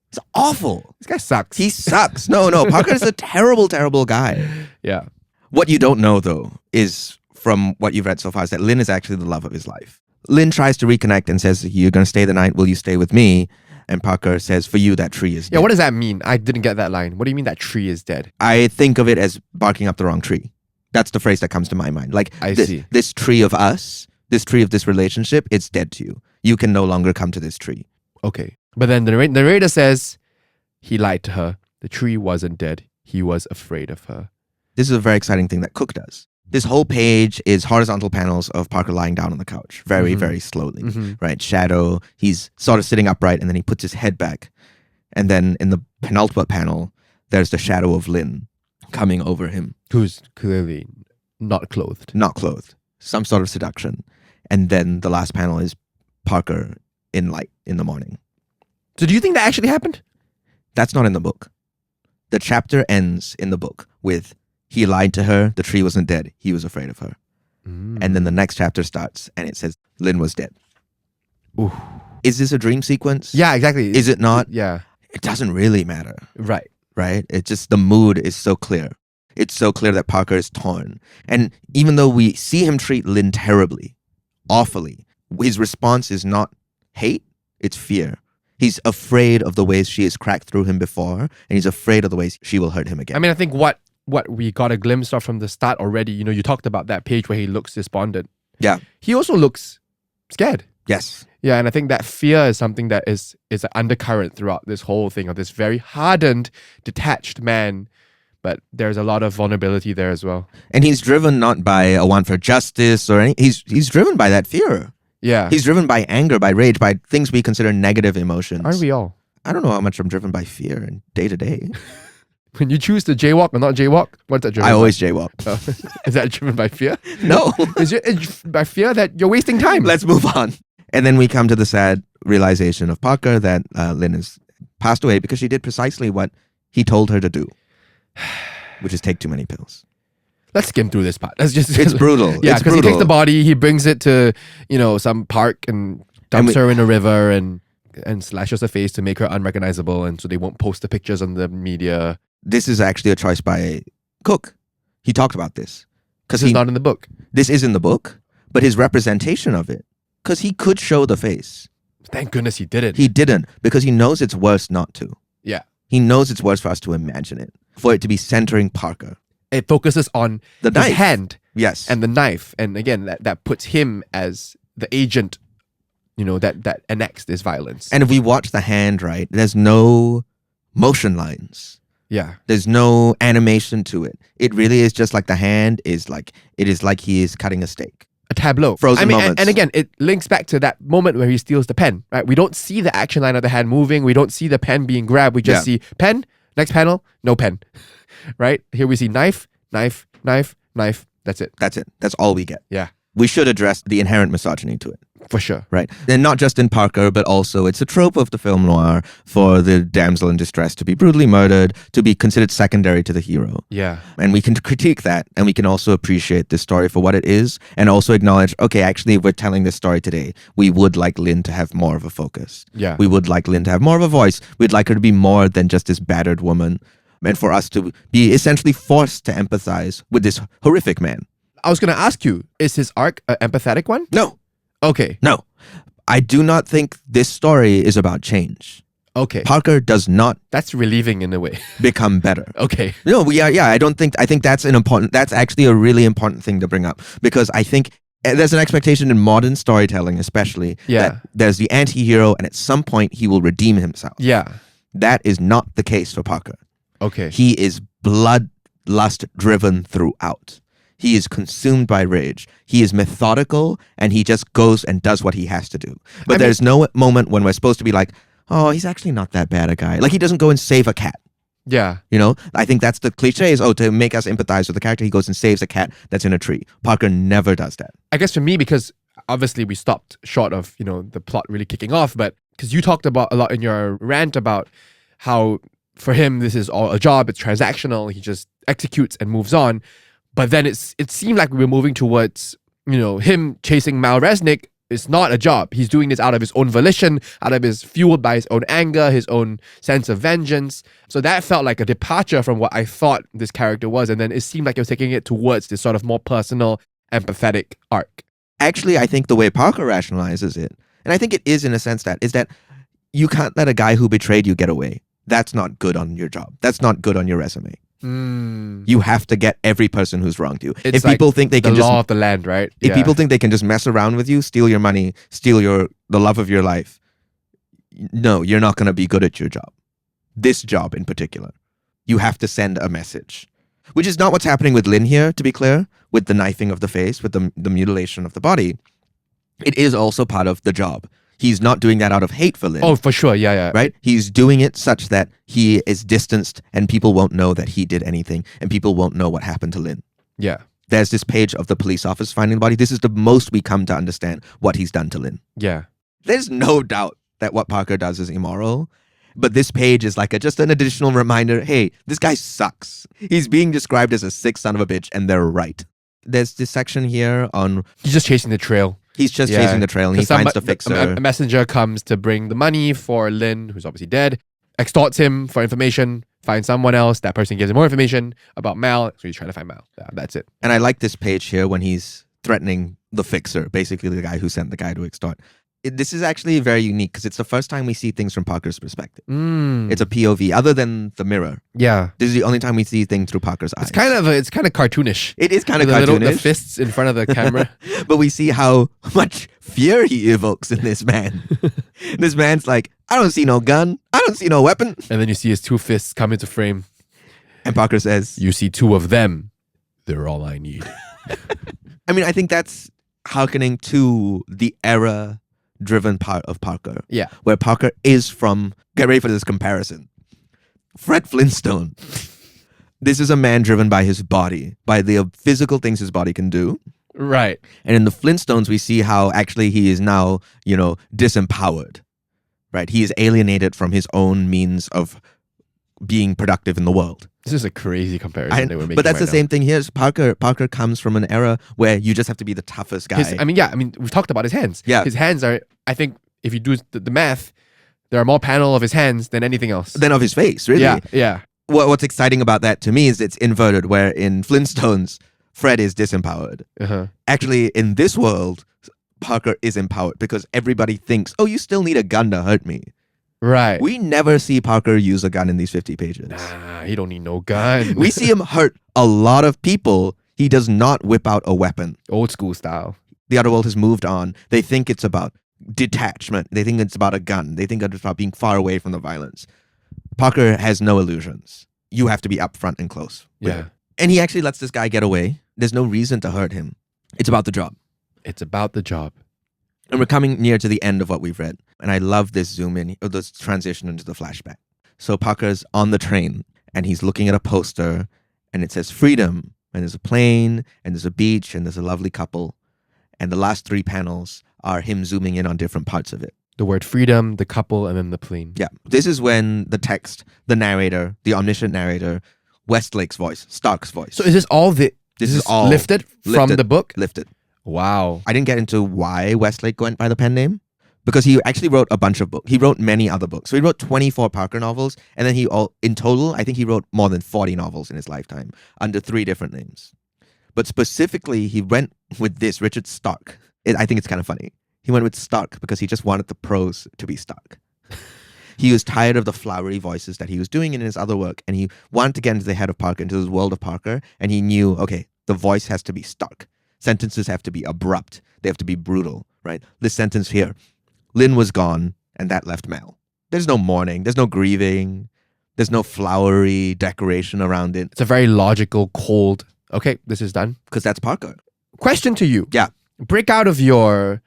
It's awful. This guy sucks. He sucks. No. Parker's a terrible, terrible guy. Yeah. What you don't know, though, is from what you've read so far, is that Lin is actually the love of his life. Lin tries to reconnect and says, you're going to stay the night. Will you stay with me? And Parker says, for you, that tree is dead. Yeah, what does that mean? I didn't get that line. What do you mean that tree is dead? I think of it as barking up the wrong tree. That's the phrase that comes to my mind. Like, see. This tree of us, this tree of this relationship, it's dead to you. You can no longer come to this tree. Okay. But then the narrator says he lied to her. The tree wasn't dead. He was afraid of her. This is a very exciting thing that Cooke does. This whole page is horizontal panels of Parker lying down on the couch, very, very slowly, right? Shadow, he's sort of sitting upright and then he puts his head back. And then in the penultimate panel, there's the shadow of Lin coming over him. Who's clearly not clothed. Not clothed. Some sort of seduction. And then the last panel is Parker in light in the morning. So do you think that actually happened? That's not in the book. The chapter ends in the book with, he lied to her, the tree wasn't dead, he was afraid of her. And then the next chapter starts and it says, Lin was dead. Ooh. Is this a dream sequence? Yeah, exactly. Is it not? Yeah. It doesn't really matter. Right. Right? It's just the mood is so clear. It's so clear that Parker is torn. And even though we see him treat Lin terribly, awfully, his response is not hate, it's fear. He's afraid of the ways she has cracked through him before, and he's afraid of the ways she will hurt him again. I mean, I think what we got a glimpse of from the start already, you know, you talked about that page where he looks despondent. Yeah. He also looks scared. Yes. Yeah, and I think that fear is something that is an undercurrent throughout this whole thing of this very hardened, detached man. But there's a lot of vulnerability there as well. And he's driven not by a want for justice or any. He's driven by that fear. Yeah. He's driven by anger, by rage, by things we consider negative emotions. Aren't we all? I don't know how much I'm driven by fear in day to day. When you choose to jaywalk or not jaywalk, what's that driven I by? always jaywalk. Oh. Is that driven by fear? No. It's by fear that you're wasting time. Let's move on. And then we come to the sad realization of Parker that Lynn has passed away because she did precisely what he told her to do, which is take too many pills. Let's skim through this part. It's brutal. Yeah, it's because he brutal. takes the body, he brings it to, some park and dumps her in a river and slashes her face to make her unrecognizable, and so they won't post the pictures on the media. This is actually a choice by Cooke. He talked about this. Because it's not in the book. This is in the book, but his representation of it, because he could show the face. Thank goodness he didn't. He didn't, because he knows it's worse not to. Yeah. He knows it's worse for us to imagine it, for it to be centering Parker. It focuses on The his knife. hand Yes. and the knife. And again, that puts him as the agent, that annexed this violence. And if we watch the hand, right, there's no motion lines. Yeah. There's no animation to it. It really is just like the hand is like, it is like he is cutting a steak. A tableau. Frozen moments. And again, it links back to that moment where he steals the pen, right? We don't see the action line of the hand moving. We don't see the pen being grabbed. We just see pen, next panel, no pen, right? Here we see knife, knife, knife, knife. That's it. That's it. That's all we get. Yeah. We should address the inherent misogyny to it. For sure. Right. And not just in Parker, but also it's a trope of the film noir for the damsel in distress to be brutally murdered, to be considered secondary to the hero. Yeah. And we can critique that, and we can also appreciate this story for what it is, and also acknowledge, okay, actually, if we're telling this story today, we would like Lynn to have more of a focus. Yeah. We would like Lynn to have more of a voice. We'd like her to be more than just this battered woman, and for us to be essentially forced to empathize with this horrific man. I was going to ask you, is his arc an empathetic one? No. Okay. No. I do not think this story is about change. Okay. Parker does not That's relieving in a way. become better. Okay. No, I think that's actually a really important thing to bring up, because I think there's an expectation in modern storytelling, especially, that there's the anti-hero and at some point he will redeem himself. Yeah. That is not the case for Parker. Okay. He is bloodlust driven throughout. He is consumed by rage. He is methodical, and he just goes and does what he has to do. But there's no moment when we're supposed to be like, oh, he's actually not that bad a guy. Like, he doesn't go and save a cat. Yeah. I think that's the cliche is, to make us empathize with the character, he goes and saves a cat that's in a tree. Parker never does that. I guess for me, because obviously we stopped short of, the plot really kicking off, but because you talked about a lot in your rant about how for him, this is all a job, it's transactional, he just executes and moves on. But then it seemed like we were moving towards, him chasing Myle Resnick is not a job. He's doing this out of his own volition, fueled by his own anger, his own sense of vengeance. So that felt like a departure from what I thought this character was. And then it seemed like he was taking it towards this sort of more personal, empathetic arc. Actually, I think the way Parker rationalizes it, and I think it is in a sense is that you can't let a guy who betrayed you get away. That's not good on your job. That's not good on your resume. You have to get every person who's wronged you. It's if people think they can the just law of the land, right? If people think they can just mess around with you, steal your money, steal the love of your life, no, you're not going to be good at your job. This job in particular. You have to send a message. Which is not what's happening with Lynn here, to be clear, with the knifing of the face, with the mutilation of the body. It is also part of the job. He's not doing that out of hate for Lynn. Oh, for sure. Yeah. Right? He's doing it such that he is distanced and people won't know that he did anything, and people won't know what happened to Lynn. Yeah. There's this page of the police officer finding the body. This is the most we come to understand what he's done to Lynn. Yeah. There's no doubt that what Parker does is immoral, but this page is like just an additional reminder, hey, this guy sucks. He's being described as a sick son of a bitch, and they're right. There's this section here on... He's just chasing the trail. He's just chasing the trail, and he finds the fixer. A messenger comes to bring the money for Lynn, who's obviously dead, extorts him for information, finds someone else. That person gives him more information about Myle, so he's trying to find Myle. Yeah, that's it. And I like this page here when he's threatening the fixer, basically the guy who sent the guy to extort. this is actually very unique because it's the first time we see things from Parker's perspective. It's a POV, other than the mirror. Yeah. This is the only time we see things through Parker's eyes. It's kind of cartoonish. It is kind of The cartoonish. fists in front of the camera. But we see how much fear he evokes in this man. This man's like, I don't see no gun. I don't see no weapon. And then you see his two fists come into frame. And Parker says, You see two of them. They're all I need. I mean, I think that's hearkening to the era-driven part of Parker. Yeah. Where Parker is from, get ready for this comparison, Fred Flintstone. This is a man driven by his body, by the physical things his body can do. Right. And in the Flintstones, we see how actually he is now, disempowered. Right? He is alienated from his own means of being productive in the world. This is a crazy comparison that we're making. But that's right the same thing here. Parker comes from an era where you just have to be the toughest guy. We've talked about his hands. Yeah. His hands are, I think, if you do the math, there are more panel of his hands than anything else. Than of his face, really. Yeah. What's exciting about that to me is it's inverted, where in Flintstones, Fred is disempowered. Uh-huh. Actually, in this world, Parker is empowered because everybody thinks, oh, you still need a gun to hurt me. Right. We never see Parker use a gun in these 50 pages. Nah, he don't need no gun. We see him hurt a lot of people. He does not whip out a weapon. Old school style. The other world has moved on. They think it's about detachment. They think it's about a gun. They think it's about being far away from the violence. Parker has no illusions. You have to be upfront and close. Yeah. And he actually lets this guy get away. There's no reason to hurt him. It's about the job. It's about the job. And we're coming near to the end of what we've read. And I love this zoom in, or this transition into the flashback. So Parker's on the train and he's looking at a poster and it says freedom. And there's a plane and there's a beach and there's a lovely couple. And the last 3 panels are him zooming in on different parts of it. The word freedom, the couple, and then the plane. Yeah. This is when the text, the narrator, the omniscient narrator, Westlake's voice, Stark's voice. So is this all This is all lifted from the book? Lifted. Wow. I didn't get into why Westlake went by the pen name because he actually wrote a bunch of books. He wrote many other books. So he wrote 24 Parker novels, and then in total, I think he wrote more than 40 novels in his lifetime under 3 different names. But specifically, he went with this, Richard Stark. I think it's kind of funny. He went with Stark because he just wanted the prose to be Stark. He was tired of the flowery voices that he was doing in his other work, and he wanted to get into the head of Parker, into this world of Parker, and he knew, okay, the voice has to be Stark. Sentences have to be abrupt. They have to be brutal, right? This sentence here, Lynn was gone, and that left Mel. There's no mourning. There's no grieving. There's no flowery decoration around it. It's a very logical, cold, okay, this is done. Because that's Parker. Question to you. Yeah. Break out of your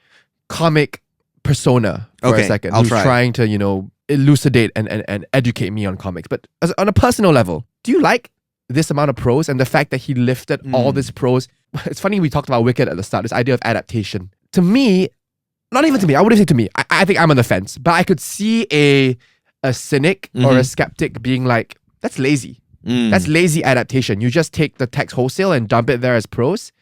comic persona for a second. I'll who's try. trying to, elucidate and educate me on comics. But on a personal level, do you like this amount of prose and the fact that he lifted all this prose? It's funny we talked about Wicked at the start, this idea of adaptation. To me, not even to me, I wouldn't say to me, I think I'm on the fence, but I could see a cynic or a skeptic being like, that's lazy. That's lazy adaptation. You just take the text wholesale and dump it there as prose.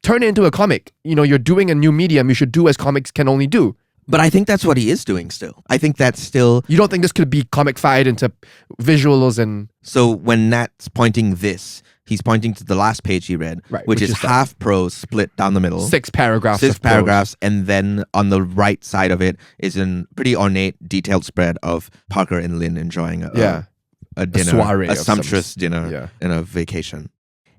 Turn it into a comic. You're doing a new medium. You should do as comics can only do. But I think that's what he is doing still. I think that's still... You don't think this could be comic-fied into visuals and... So when Nat's pointing this, he's pointing to the last page he read, Right, which is half prose split down the middle. 6 paragraphs 6 of prose. paragraphs, and then on the right side of it is a pretty ornate, detailed spread of Parker and Lynn enjoying a dinner, soiree a of sumptuous some- dinner yeah. and a vacation.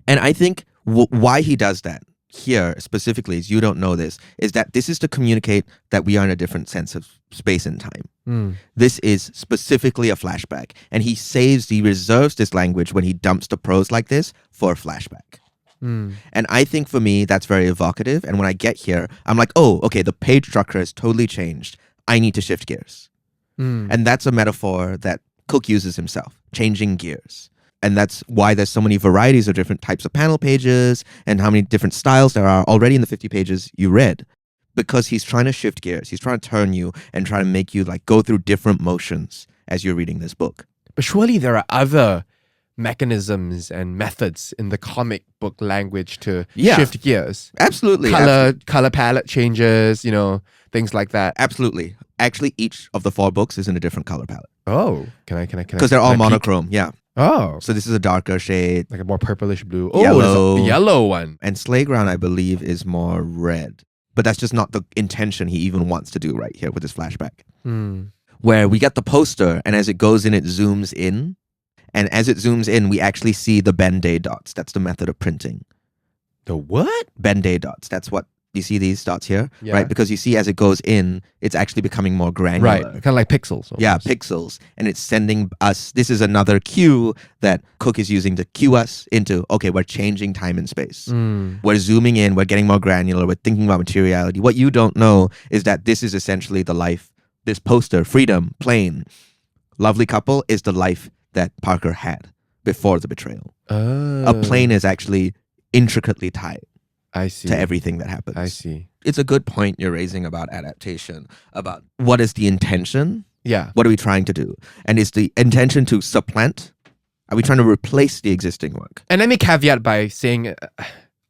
And I think why he does that here specifically, is you don't know this, is that this is to communicate that we are in a different sense of space and time. This is specifically a flashback, and he reserves this language when he dumps the prose like this for a flashback. And I think for me, that's very evocative. And when I get here, I'm like, oh, okay, the page structure has totally changed. I need to shift gears. And that's a metaphor that Cooke uses himself, changing gears. And that's why there's so many varieties of different types of panel pages and how many different styles there are already in the 50 pages you read. Because he's trying to shift gears. He's trying to turn you and try to make you go through different motions as you're reading this book. But surely there are other mechanisms and methods in the comic book language to shift gears. Absolutely. Color palette changes, things like that. Absolutely. Actually, each of the 4 books is in a different color palette. Oh, can I? Because they're all monochrome, yeah. Oh. So this is a darker shade. Like a more purplish blue. Oh, Yellow. there's a yellow one. And Slayground, I believe, is more red. But that's just not the intention he even wants to do right here with this flashback. Hmm. Where we get the poster, and as it goes in, it zooms in. And as it zooms in, we actually see the Ben-Day dots. That's the method of printing. The what? Ben-Day dots. That's what you see these dots here, Yeah. right? Because you see as it goes in, it's actually becoming more granular. Right. Kind of like pixels. Yeah, almost. pixels. And it's sending us, this is another cue that Cooke is using to cue us into, okay, we're changing time and space. Mm. We're zooming in, we're getting more granular, we're thinking about materiality. What you don't know is that this is essentially the life, this poster, freedom, plain, lovely couple is the life that Parker had before the betrayal. Oh. A plane is actually intricately tied I see. to everything that happens. I see. It's a good point you're raising about adaptation, about what is the intention? Yeah. What are we trying to do? And is the intention to supplant? Are we trying to replace the existing work? And let me caveat by saying,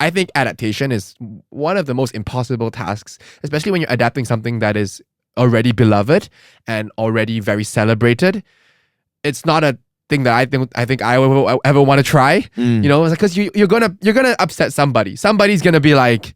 I think adaptation is one of the most impossible tasks, especially when you're adapting something that is already beloved and already very celebrated. It's not a thing that I think I ever want to try. Mm. You know, because you're gonna upset somebody. Somebody's gonna be like,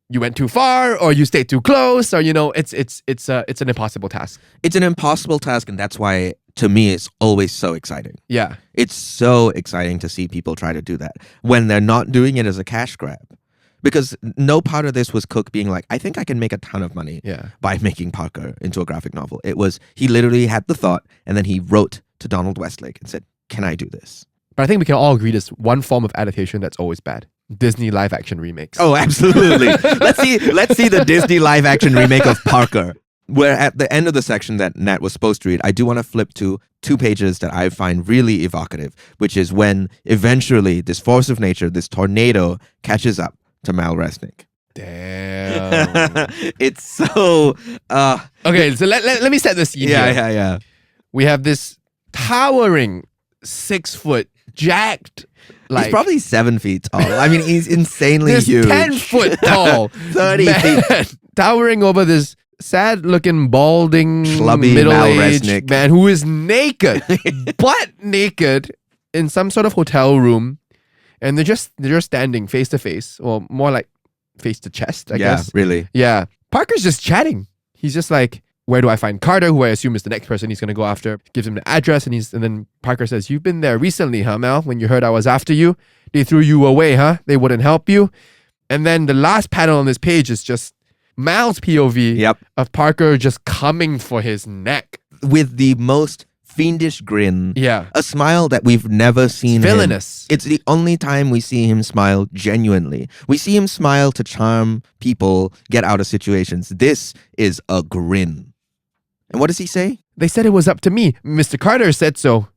you went too far, or you stayed too close, or it's an impossible task. It's an impossible task, and that's why, to me, it's always so exciting. Yeah. It's so exciting to see people try to do that when they're not doing it as a cash grab. Because no part of this was Cooke being like, I think I can make a ton of money Yeah. by making Parker into a graphic novel. It was, he literally had the thought, and then he wrote to Donald Westlake and said, can I do this? But I think we can all agree there's one form of adaptation that's always bad. Disney live action remakes. Oh, absolutely. let's see the Disney live action remake of Parker. Where at the end of the section that Nat was supposed to read, I do want to flip to 2 pages that I find really evocative, which is when eventually this force of nature, this tornado, catches up to Myle Resnick. Damn. It's so Okay, so let me set the scene here. yeah. We have this towering 6 foot jacked, like He's probably 7 feet tall. I mean, he's insanely this huge. 10 foot tall 30 man, feet. towering over this sad looking balding Schlubby middle-aged Myle Resnick. man who is naked, butt naked, in some sort of hotel room, and they're just standing face to face, or more like face to chest, I guess. Really. Yeah. Parker's just chatting. He's just like, where do I find Carter, who I assume is the next person he's going to go after? Gives him the address, and then Parker says, you've been there recently, huh, Mel? When you heard I was after you? They threw you away, huh? They wouldn't help you? And then the last panel on this page is just Mal's POV Yep. of Parker just coming for his neck. With the most fiendish grin. Yeah. A smile that we've never seen him. Villainous. It's the only time we see him smile genuinely. We see him smile to charm people, get out of situations. This is a grin. And what does he say? They said it was up to me. Mr. Carter said so.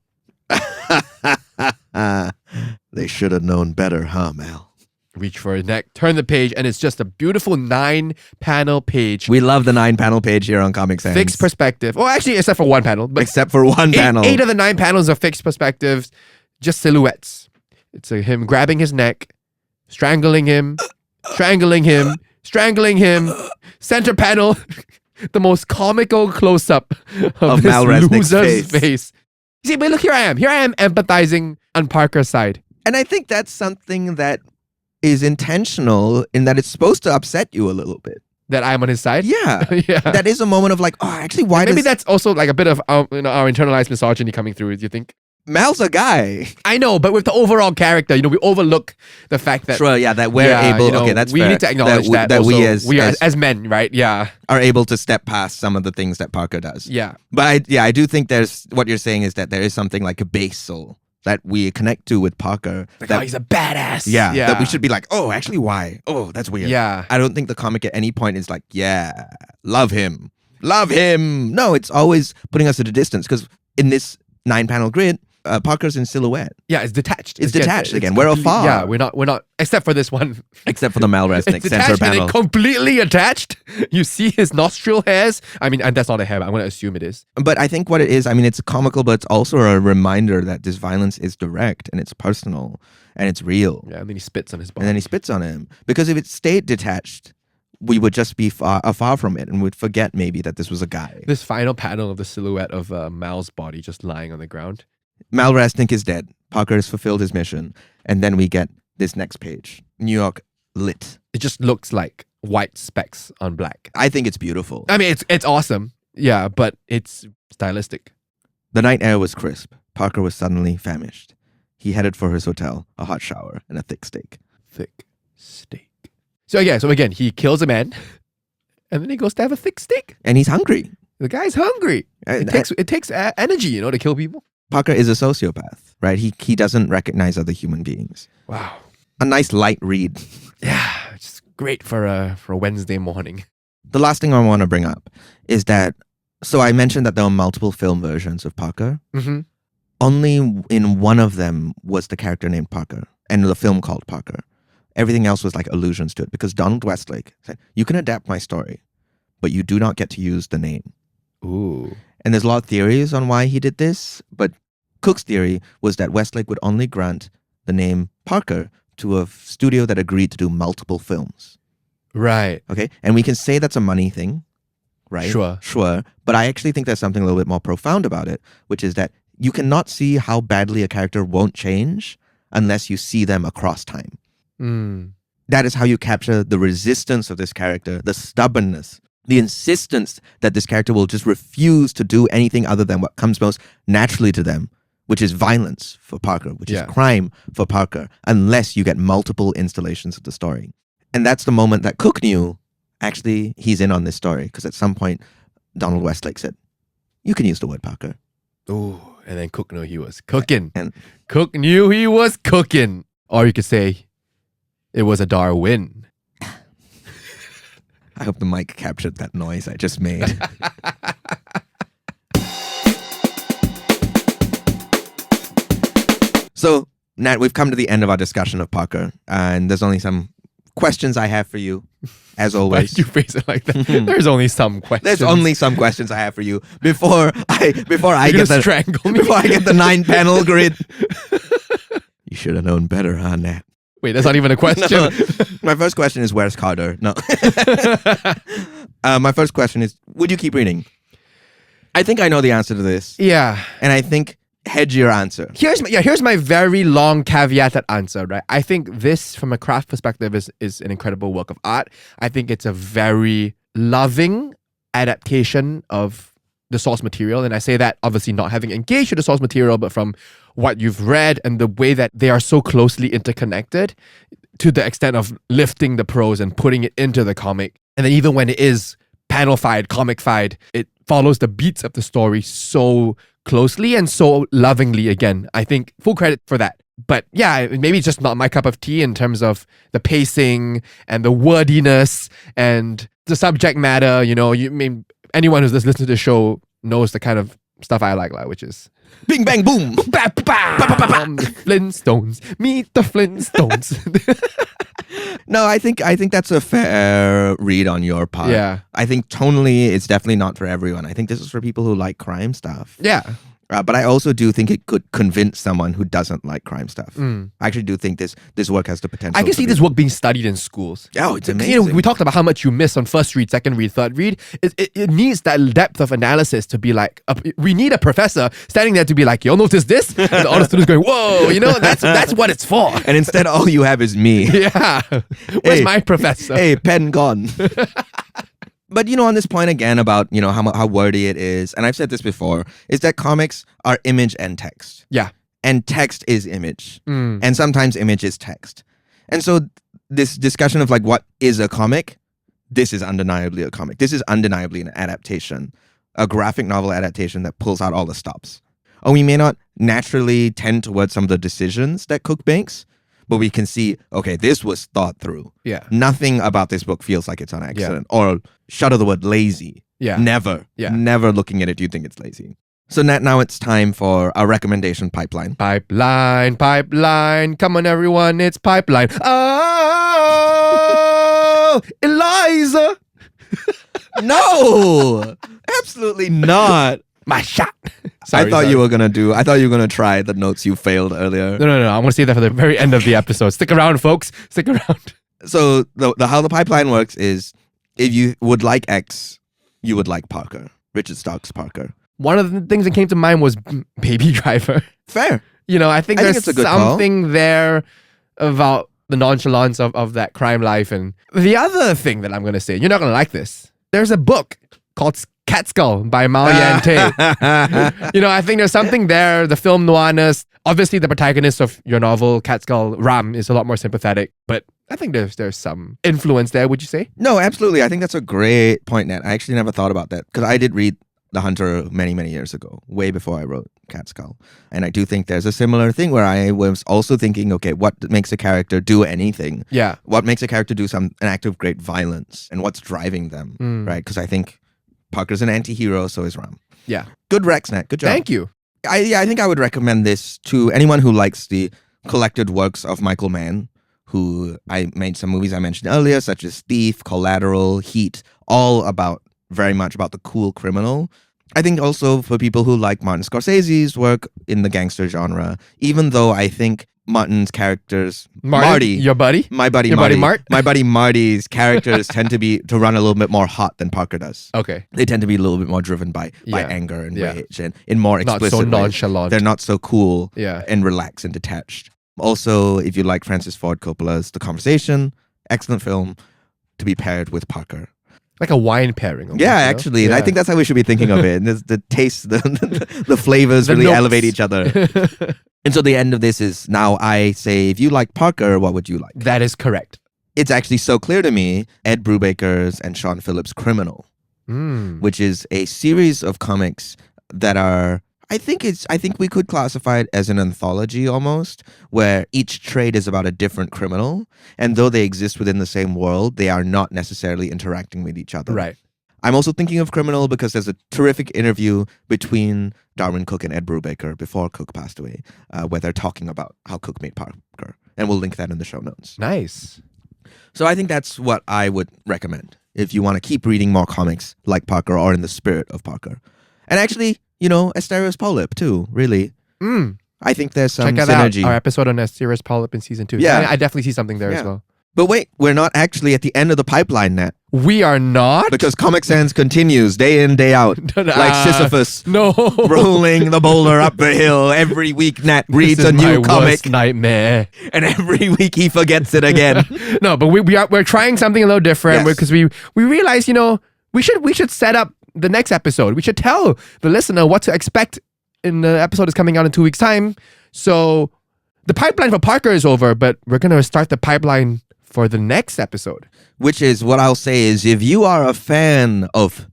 They should have known better, huh, Mel? Reach for his neck, turn the page, and it's just a beautiful 9-panel page. We love the 9-panel page here on Comic Sans. Fixed perspective. Oh, actually, except for one panel. But Except for one panel. 8 of the 9 panels are fixed perspectives, just silhouettes. It's him grabbing his neck, strangling him, strangling him, strangling him. Center panel, the most comical close-up of this Myle Resnick's loser's face. face. You see, but look, here I am. Here I am empathizing on Parker's side. And I think that's something that is intentional in that it's supposed to upset you a little bit. That I'm on his side? Yeah. Yeah. That is a moment of like, oh, actually, why Maybe does... that's also like a bit of our internalized misogyny coming through, do you think? Mal's a guy. I know, but with the overall character, we overlook the fact that Sure, yeah, that we're able... okay, that's we fair. need to acknowledge that we also, as men, right? Yeah. are able to step past some of the things that Parker does. Yeah. But I do think there's... What you're saying is that there is something like a basal that we connect to with Parker. Like, that, oh, he's a badass. yeah, that we should be like, oh, actually, why? Oh, that's weird. Yeah. I don't think the comic at any point is like, yeah, love him. Love him. No, it's always putting us at a distance because in this 9-panel grid, Parker's in silhouette. Yeah, it's detached. It's detached again. We're afar. Yeah, we're not, except for this one. Except for the Myle Resnick It's center detached panel. and completely attached. You see his nostril hairs. I mean, and that's not a hair, but I'm going to assume it is. But I think what it is, I mean, it's comical, but it's also a reminder that this violence is direct and it's personal and it's real. Yeah, and then he spits on his body. And then he spits on him. Because if it stayed detached, we would just be far from it and would forget maybe that this was a guy. This final panel of the silhouette of Mal's body just lying on the ground. Myle Resnick is dead. Parker has fulfilled his mission. And then we get this next page. New York lit. It just looks like white specks on black. I think it's beautiful. I mean, it's awesome. Yeah, but it's stylistic. The night air was crisp. Parker was suddenly famished. He headed for his hotel, a hot shower, and a thick steak. Thick steak. So again, he kills a man, and then he goes to have a thick steak. And he's hungry. The guy's hungry. It takes energy, to kill people. Parker is a sociopath, right? He doesn't recognize other human beings. Wow. A nice light read. Yeah, it's great for a Wednesday morning. The last thing I want to bring up is that, so I mentioned that there were multiple film versions of Parker. Mm-hmm. Only in one of them was the character named Parker and the film called Parker. Everything else was like allusions to it because Donald Westlake said, you can adapt my story, but you do not get to use the name. Ooh. And there's a lot of theories on why he did this, but Cooke's theory was that Westlake would only grant the name Parker to a studio that agreed to do multiple films. Right. Okay? And we can say that's a money thing, right? Sure. But I actually think there's something a little bit more profound about it, which is that you cannot see how badly a character won't change unless you see them across time. Mm. That is how you capture the resistance of this character, the stubbornness, the insistence that this character will just refuse to do anything other than what comes most naturally to them, which is violence for Parker, which is crime for Parker, unless you get multiple installations of the story. And that's the moment that Cooke knew, actually, he's in on this story, because at some point, Donald Westlake said, you can use the word Parker. Ooh, and then Cooke knew he was cooking. And Cooke knew he was cooking. Or you could say, it was a Darwyn. I hope the mic captured that noise I just made. So, Nat, we've come to the end of our discussion of Parker, and there's only some questions I have for you, as always. Why did you phrase it like that? There's only some questions. There's only some questions I have for you before I get the 9-panel grid. You should have known better, huh, Nat? Wait, that's not even a question. No. My first question is, where's Carter? No. My first question is, would you keep reading? I think I know the answer to this. Yeah. And I think hedge your answer. Here's my very long caveated answer, right? I think this, from a craft perspective, is an incredible work of art. I think it's a very loving adaptation of the source material. And I say that obviously not having engaged with the source material, but from what you've read and the way that they are so closely interconnected to the extent of lifting the prose and putting it into the comic. And then even when it is panel-fied, comic-fied, it follows the beats of the story so closely and so lovingly again. I think full credit for that. But yeah, maybe it's just not my cup of tea in terms of the pacing and the wordiness and the subject matter. Anyone who's listened to the show knows the kind of stuff I like, which is bing, bang, boom. The Flintstones. Meet the Flintstones. No, I think that's a fair read on your part. Yeah. I think tonally, it's definitely not for everyone. I think this is for people who like crime stuff. Yeah. But I also do think it could convince someone who doesn't like crime stuff. I actually do think this work has the potential. I can see this work being studied in schools. Oh, it's amazing. We talked about how much you miss on first read, second read, third read. It needs that depth of analysis to be like, we need a professor standing there to be like, you'll notice this? And all the students going, whoa, that's what it's for. And instead, all you have is me. Yeah. Where's my professor? Hey, pen gone. But, on this point again about, how wordy it is, and I've said this before, is that comics are image and text. Yeah. And text is image. And sometimes image is text. And so this discussion of what is a comic, this is undeniably a comic. This is undeniably an adaptation, a graphic novel adaptation that pulls out all the stops. Or we may not naturally tend towards some of the decisions that Cooke makes, but we can see, okay, this was thought through. Yeah. Nothing about this book feels like it's on accident. Or shudder the word lazy. Yeah. Never. Yeah. Never looking at it, do you think it's lazy? So now it's time for our recommendation pipeline. Pipeline. Come on, everyone, it's pipeline. Oh, Eliza. No, absolutely not. My shot. Sorry, I thought you were gonna try the notes you failed earlier. No. I want to save that for the very end of the episode. Stick around, folks. Stick around. So how the pipeline works is, if you would like X, you would like Parker. Richard Stark's Parker. One of the things that came to mind was Baby Driver. Fair. I think there's it's a good something there about the nonchalance of that crime life. And the other thing that I'm going to say, you're not going to like this. There's a book called Cat Skull by Yant. I think there's something there. The film noirness. Obviously, the protagonist of your novel, Cat Skull, Ram, is a lot more sympathetic. But I think there's some influence there, would you say? No, absolutely. I think that's a great point, Nat. I actually never thought about that because I did read The Hunter many, many years ago, way before I wrote Cat Skull. And I do think there's a similar thing where I was also thinking, okay, what makes a character do anything? Yeah. What makes a character do an act of great violence and what's driving them, right? Because I think Parker's an anti-hero, so is Ram. Yeah. Good Rex, Nat. Good job. Thank you. I think I would recommend this to anyone who likes the collected works of Michael Mann, who I made some movies I mentioned earlier, such as Thief, Collateral, Heat, all very much about the cool criminal. I think also for people who like Martin Scorsese's work in the gangster genre, even though I think Martin's characters, Marty, your buddy? My buddy Your Marty. buddy Mart? My buddy Marty's characters tend to run a little bit more hot than Parker does. Okay. They tend to be a little bit more driven by anger and rage and in more explicit Not so ways. nonchalant. They're not so cool Yeah. and relaxed and detached. Also, if you like Francis Ford Coppola's The Conversation, excellent film to be paired with Parker. Like a wine pairing. Almost, Yeah, actually. And I think that's how we should be thinking of it. And the taste, the flavors really notes. elevate each other. And so the end of this is now I say, if you like Parker, what would you like? That is correct. It's actually so clear to me, Ed Brubaker's and Sean Phillips' Criminal, which is a series of comics that are, I think we could classify it as an anthology almost, where each trade is about a different criminal. And though they exist within the same world, they are not necessarily interacting with each other. Right. I'm also thinking of Criminal because there's a terrific interview between Darwyn Cooke and Ed Brubaker before Cooke passed away, where they're talking about how Cooke made Parker. And we'll link that in the show notes. Nice. So I think that's what I would recommend if you want to keep reading more comics like Parker or in the spirit of Parker. And actually, Asterios Polyp too, really. I think there's some Check synergy. out our episode on Asterios Polyp in season 2. Yeah. I definitely see something there as Yeah. well. But wait, we're not actually at the end of the pipeline, Nat. We are not? Because Comic Sans continues day in, day out. Like Sisyphus. No. Rolling the boulder up the hill. Every week, Nat reads This is a new my comic. worst nightmare. And every week he forgets it again. No, but we're trying something a little different Yes. because we realize, we should set up the next episode. We should tell the listener what to expect in the episode is coming out in 2 weeks' time. So the pipeline for Parker is over, but we're going to start the pipeline for the next episode. Which is what I'll say is, if you are a fan of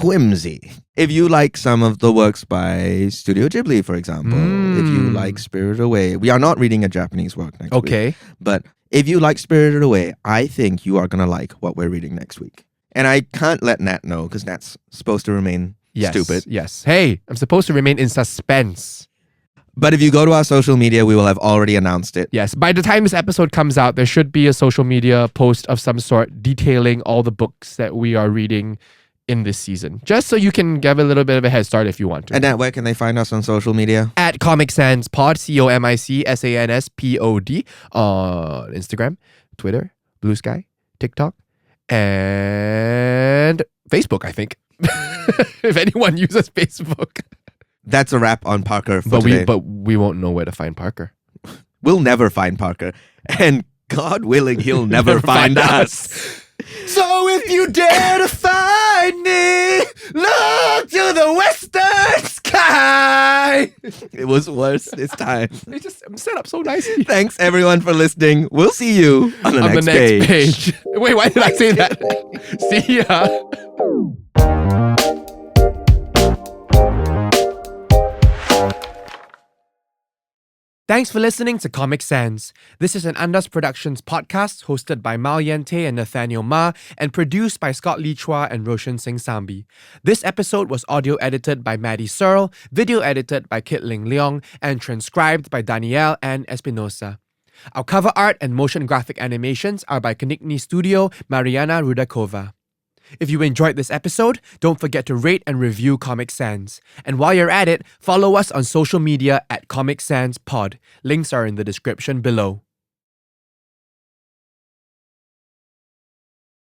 whimsy, if you like some of the works by Studio Ghibli, for example, if you like Spirited Away, we are not reading a Japanese work next week. Okay. But if you like Spirited Away, I think you are going to like what we're reading next week. And I can't let Nat know because Nat's supposed to remain stupid. Yes. Hey, I'm supposed to remain in suspense. But if you go to our social media, we will have already announced it. Yes. By the time this episode comes out, there should be a social media post of some sort detailing all the books that we are reading in this season. Just so you can give a little bit of a head start if you want to. And Nat, where can they find us on social media? At Comic Sans Pod, COMICSANSPOD on Instagram, Twitter, Blue Sky, TikTok, and Facebook, I think. If anyone uses Facebook. That's a wrap on Parker for today. But we won't know where to find Parker. We'll never find Parker. And God willing, he'll never find us. So if you dare to find me, look to the western sky. It was worse this time. They just set up so nicely. Thanks everyone for listening. We'll see you on the next page. Wait, why did I say that? See ya. Thanks for listening to Comic Sans. This is an Andaz Productions podcast hosted by Yant and Nathaniel and produced by Scott Lee Chua and Roshan Singh Sambhi. This episode was audio edited by Maddy Searle, video edited by Kit Ling Leong, and transcribed by Danielle Anne Espinosa. Our cover art and motion graphic animations are by Kanikni Studio, Maryana Rudakova. If you enjoyed this episode, don't forget to rate and review Comic Sans. And while you're at it, follow us on social media at Comic Sans Pod. Links are in the description below.